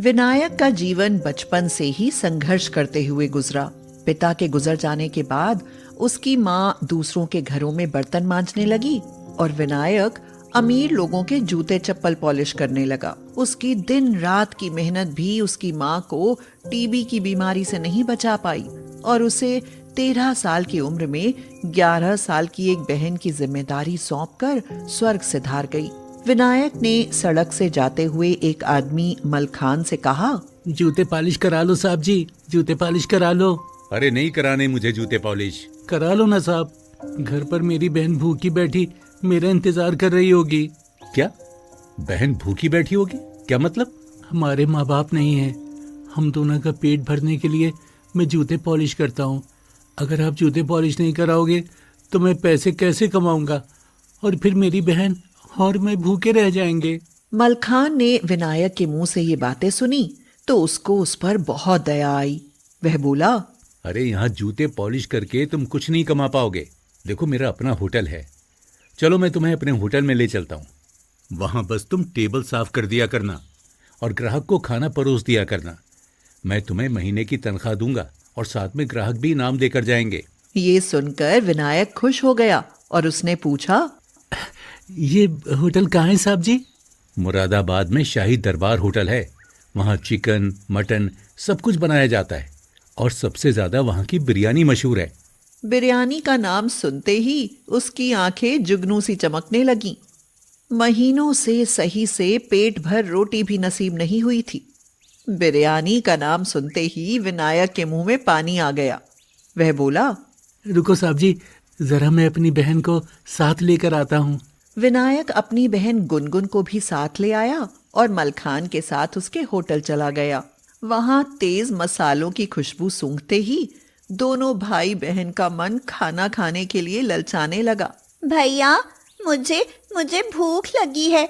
विनायक का जीवन बचपन से ही संघर्ष करते हुए गुजरा। पिता के गुजर जाने के बाद उसकी माँ दूसरों के घरों में बर्तन मांजने लगी और विनायक अमीर लोगों के जूते चप्पल पॉलिश करने लगा। उसकी दिन रात की मेहनत भी उसकी माँ को टीबी की बीमारी से नहीं बचा पाई और उसे 13 साल की उम्र में 11 साल की एक बहन की जिम्मेदारी सौंपकर स्वर्ग सिधार गई। विनायक ने सड़क से जाते हुए एक आदमी मलखान से कहा, जूते पॉलिश करा लो साहब जी, जूते पॉलिश करा लो। अरे नहीं कराने मुझे जूते पॉलिश। करा लो ना साहब, घर पर मेरी बहन भूखी बैठी मेरा इंतजार कर रही होगी। क्या बहन भूखी बैठी होगी? क्या मतलब? हमारे माँ बाप नहीं है, हम दोनों का पेट भरने के लिए मैं जूते पॉलिश करता हूँ। अगर आप जूते पॉलिश नहीं कराओगे तो मैं पैसे कैसे कमाऊंगा और फिर मेरी बहन और मैं भूखे रह जाएंगे। मलखान ने विनायक के मुंह से ये बातें सुनी तो उसको उस पर बहुत दया आई। वह बोला, अरे यहाँ जूते पॉलिश करके तुम कुछ नहीं कमा पाओगे। देखो मेरा अपना होटल है, चलो मैं तुम्हें अपने होटल में ले चलता हूँ। वहां बस तुम टेबल साफ कर दिया करना और ग्राहक को खाना परोस दिया करना। मैं तुम्हें महीने की तनख्वाह दूंगा और साथ में ग्राहक भी इनाम देकर जाएंगे। ये सुनकर विनायक खुश हो गया और उसने पूछा, ये होटल कहाँ है साहब जी? मुरादाबाद में शाही दरबार होटल है। वहाँ चिकन मटन सब कुछ बनाया जाता है और सबसे ज्यादा वहाँ की बिरयानी मशहूर है। बिरयानी का नाम सुनते ही उसकी आंखें जुगनू सी चमकने लगीं। महीनों से सही से पेट भर रोटी भी नसीब नहीं हुई थी। बिरयानी का नाम सुनते ही विनायक के मुंह में पानी आ गया। वह बोला, रुको साहब जी, जरा मैं अपनी बहन को साथ लेकर आता हूँ। विनायक अपनी बहन गुनगुन को भी साथ ले आया और मलखान के साथ उसके होटल चला गया। वहां तेज मसालों की खुशबू सूंघते ही दोनों भाई बहन का मन खाना खाने के लिए ललचाने लगा। भैया, मुझे मुझे भूख लगी है,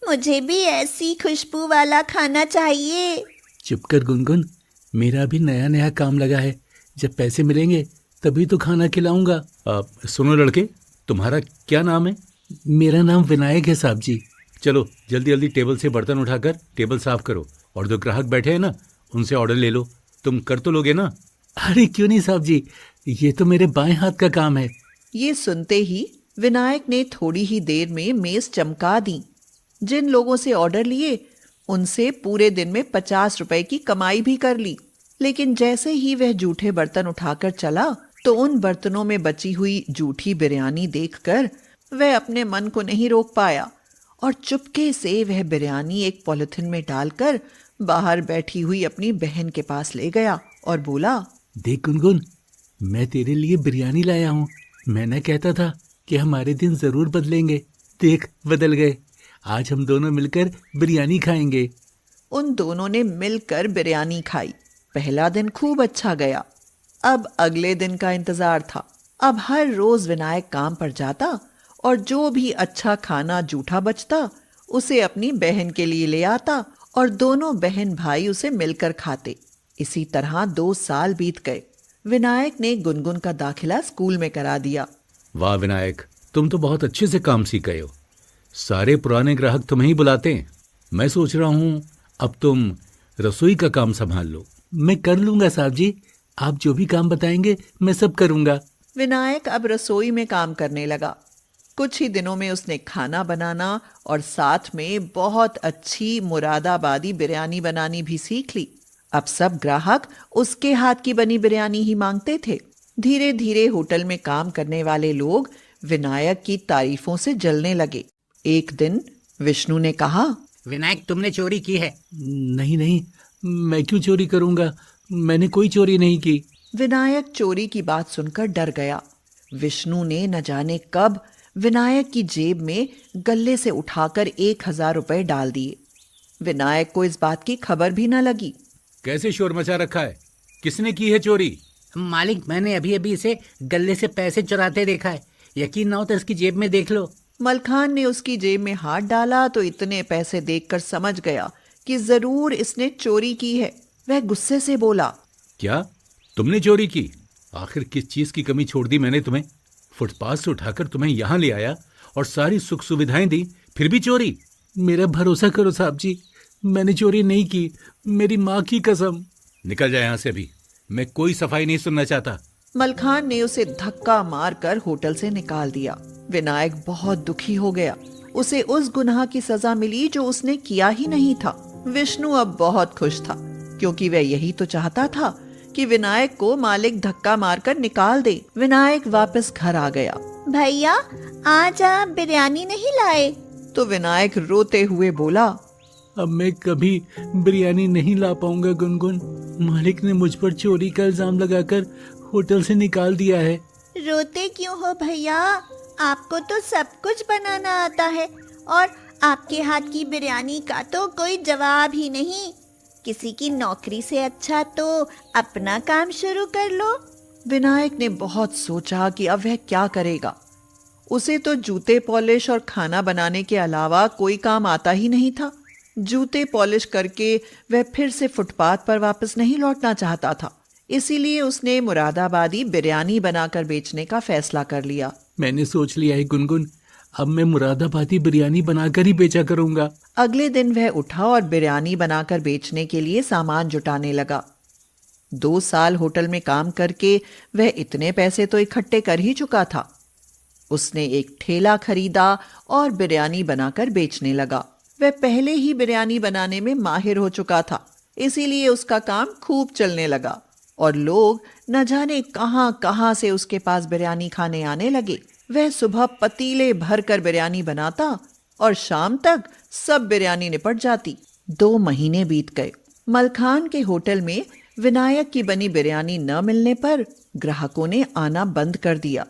मुझे भी ऐसी खुशबू वाला खाना चाहिए। चुप कर गुनगुन, मेरा भी नया नया काम लगा है, जब पैसे मिलेंगे तभी तो खाना खिलाऊंगा। सुनो लड़के, तुम्हारा क्या नाम है? मेरा नाम विनायक है साहब जी। चलो जल्दी जल्दी टेबल से बर्तन उठाकर टेबल साफ करो और जो ग्राहक बैठे हैं ना उनसे ऑर्डर ले लो। तुम कर तो लोगे ना? अरे क्यों नहीं साहब जी, ये तो मेरे बाएं हाथ का काम है। ये सुनते ही विनायक ने थोड़ी ही देर में मेज चमका दी। जिन लोगों से ऑर्डर लिए उनसे पूरे दिन में 50 रुपए की कमाई भी कर ली। लेकिन जैसे ही वह जूठे बर्तन उठाकर चला तो उन बर्तनों में बची हुई जूठी बिरयानी देखकर वह अपने मन को नहीं रोक पाया और चुपके से वह बिरयानी एक पॉलिथिन में डालकर बाहर बैठी हुई अपनी बहन के पास ले गया और बोला, देख गुनगुन, मैं तेरे लिए बिरयानी लाया हूँ। मैंने कहता था कि हमारे दिन जरूर बदलेंगे, देख बदल गए। आज हम दोनों मिलकर बिरयानी खाएंगे। उन दोनों ने मिलकर बिरयानी खाई। पहला दिन खूब अच्छा गया। अब अगले दिन का इंतजार था। अब हर रोज विनायक काम पर जाता और जो भी अच्छा खाना जूठा बचता उसे अपनी बहन के लिए ले आता और दोनों बहन भाई उसे मिलकर खाते। इसी तरह 2 साल बीत गए। विनायक ने गुनगुन का दाखिला स्कूल में करा दिया। वाह विनायक, तुम तो बहुत अच्छे से काम सीख गए हो। सारे पुराने ग्राहक तुम्हें ही बुलाते हैं। मैं सोच रहा हूँ अब तुम रसोई का काम संभाल लो। मैं कर लूंगा साहब जी, आप जो भी काम बताएंगे मैं सब करूंगा। विनायक अब रसोई में काम करने लगा। कुछ ही दिनों में उसने खाना बनाना और साथ में बहुत अच्छी मुरादाबादी बिरयानी बनानी भी सीख ली। अब सब ग्राहक उसके हाथ की बनी बिरयानी ही मांगते थे। धीरे धीरे होटल में काम करने वाले लोग विनायक की तारीफों से जलने लगे। एक दिन विष्णु ने कहा, विनायक, तुमने चोरी की है। नहीं नहीं, मैं क्यों चोरी करूंगा, मैंने कोई चोरी नहीं की। विनायक चोरी की बात सुनकर डर गया। विष्णु ने न जाने कब विनायक की जेब में गल्ले से उठाकर 1000 रुपए डाल दिए। विनायक को इस बात की खबर भी न लगी। कैसे शोर मचा रखा है? किसने की है चोरी? मालिक, मैंने अभी अभी इसे गले से पैसे चुराते देखा है। यकीन ना हो तो इसकी जेब में देख लो। मलखान ने उसकी जेब में हाथ डाला तो इतने पैसे देखकर समझ गया कि जरूर इसने चोरी की है। वह गुस्से से बोला, क्या तुमने चोरी की? आखिर किस चीज की कमी छोड़ दी मैंने तुम्हें? फुटपाथ से उठाकर तुम्हें यहाँ ले आया और सारी सुख सुविधाएं दी, फिर भी चोरी? मेरा भरोसा करो साहब जी, मैंने चोरी नहीं की, मेरी माँ की कसम। निकल जाए यहाँ से अभी, मैं कोई सफाई नहीं सुनना चाहता। मलखान ने उसे धक्का मारकर होटल से निकाल दिया। विनायक बहुत दुखी हो गया। उसे उस गुनाह की सजा मिली जो उसने किया ही नहीं था। विष्णु अब बहुत खुश था, क्योंकि वह यही तो चाहता था कि विनायक को मालिक धक्का मारकर निकाल दे। विनायक वापस घर आ गया। भैया, आज आप बिरयानी नहीं लाए? तो विनायक रोते हुए बोला, अब मैं कभी बिरयानी नहीं ला पाऊंगा गुनगुन। मालिक ने मुझ पर चोरी का इल्जाम लगाकर होटल से निकाल दिया है। रोते क्यों हो भैया? आपको तो सब कुछ बनाना आता है और आपके हाथ की बिरयानी का तो कोई जवाब ही नहीं। किसी की नौकरी से अच्छा तो अपना काम शुरू कर लो। विनायक ने बहुत सोचा कि अब वह क्या करेगा। उसे तो जूते पॉलिश और खाना बनाने के अलावा कोई काम आता ही नहीं था। जूते पॉलिश करके वह फिर से फुटपाथ पर वापस नहीं लौटना चाहता था। इसीलिए उसने मुरादाबादी बिरयानी बनाकर बेचने का फैसला कर लिया। मैंने सोच लिया है गुनगुन, अब मैं मुरादाबादी बिरयानी बनाकर ही बेचा करूंगा। अगले दिन वह उठा और बिरयानी बनाकर बेचने के लिए सामान जुटाने लगा। 2 साल होटल में काम करके वह इतने पैसे तो इकट्ठे कर ही चुका था। उसने एक ठेला खरीदा और बिरयानी बनाकर बेचने लगा। वह पहले ही बिरयानी बनाने में माहिर हो चुका था, इसीलिए उसका काम खूब चलने लगा और लोग न जाने कहां कहां से उसके पास बिरयानी खाने आने लगे। वह सुबह पतीले भरकर बिरयानी बनाता और शाम तक सब बिरयानी निपट जाती। 2 महीने बीत गए। मलखान के होटल में विनायक की बनी बिरयानी न मिलने पर ग्राहकों ने आना बंद कर दिया।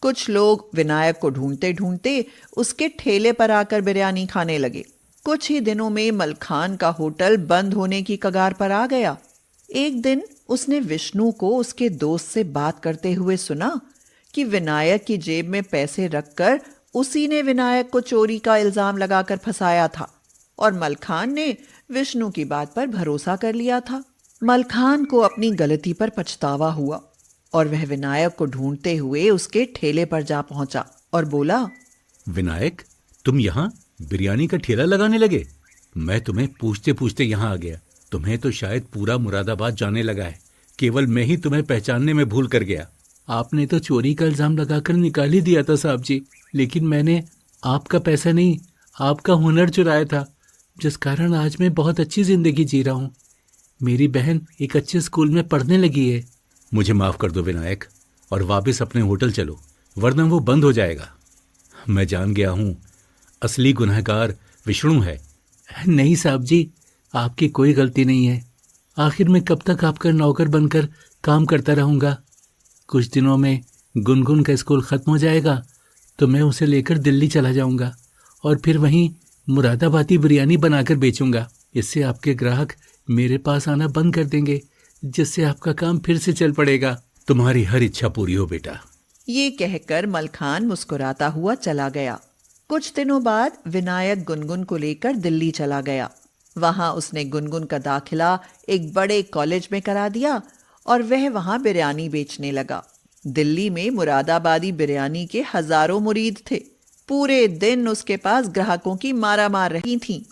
कुछ लोग विनायक को ढूंढते ढूंढते उसके ठेले पर आकर बिरयानी खाने लगे। कुछ ही दिनों में मलखान का होटल बंद होने की कगार पर आ गया। एक दिन उसने विष्णु को उसके दोस्त से बात करते हुए सुना कि विनायक की जेब में पैसे रखकर उसी ने विनायक को चोरी का इल्जाम लगाकर फंसाया था और मलखान ने विष्णु की बात पर भरोसा कर लिया था। मलखान को अपनी गलती पर पछतावा हुआ और वह विनायक को ढूंढते हुए उसके ठेले पर जा पहुंचा और बोला, विनायक, तुम यहाँ बिरयानी का ठेला लगाने लगे? मैं तुम्हें पूछते पूछते यहाँ आ गया। तुम्हें तो शायद पूरा मुरादाबाद जाने लगा है, केवल मैं ही तुम्हें पहचानने में भूल कर गया। आपने तो चोरी का इल्जाम लगाकर निकाल ही दिया था साहब जी, लेकिन मैंने आपका पैसा नहीं, आपका हुनर चुराया था, जिस कारण आज मैं बहुत अच्छी जिंदगी जी रहा हूँ। मेरी बहन एक अच्छे स्कूल में पढ़ने लगी है। मुझे माफ कर दो विनायक, और वापस अपने होटल चलो, वरना वो बंद हो जाएगा। मैं जान गया हूँ, असली गुनहगार विष्णु है। नहीं साहब जी, आपकी कोई गलती नहीं है। आखिर मैं कब तक आपका नौकर बनकर काम करता रहूँगा। कुछ दिनों में गुनगुन का स्कूल ख़त्म हो जाएगा तो मैं उसे लेकर दिल्ली चला जाऊँगा और फिर वहीं मुरादाबादी बिरयानी बनाकर बेचूँगा। इससे आपके ग्राहक मेरे पास आना बंद कर देंगे, जिससे आपका काम फिर से चल पड़ेगा। तुम्हारी हर इच्छा पूरी हो बेटा। ये कहकर मलखान मुस्कुराता हुआ चला गया। कुछ दिनों बाद विनायक गुनगुन को लेकर दिल्ली चला गया। वहां उसने गुनगुन का दाखिला एक बड़े कॉलेज में करा दिया और वह वहां बिरयानी बेचने लगा। दिल्ली में मुरादाबादी बिरयानी के हजारों मुरीद थे। पूरे दिन उसके पास ग्राहकों की मारामार रही थी।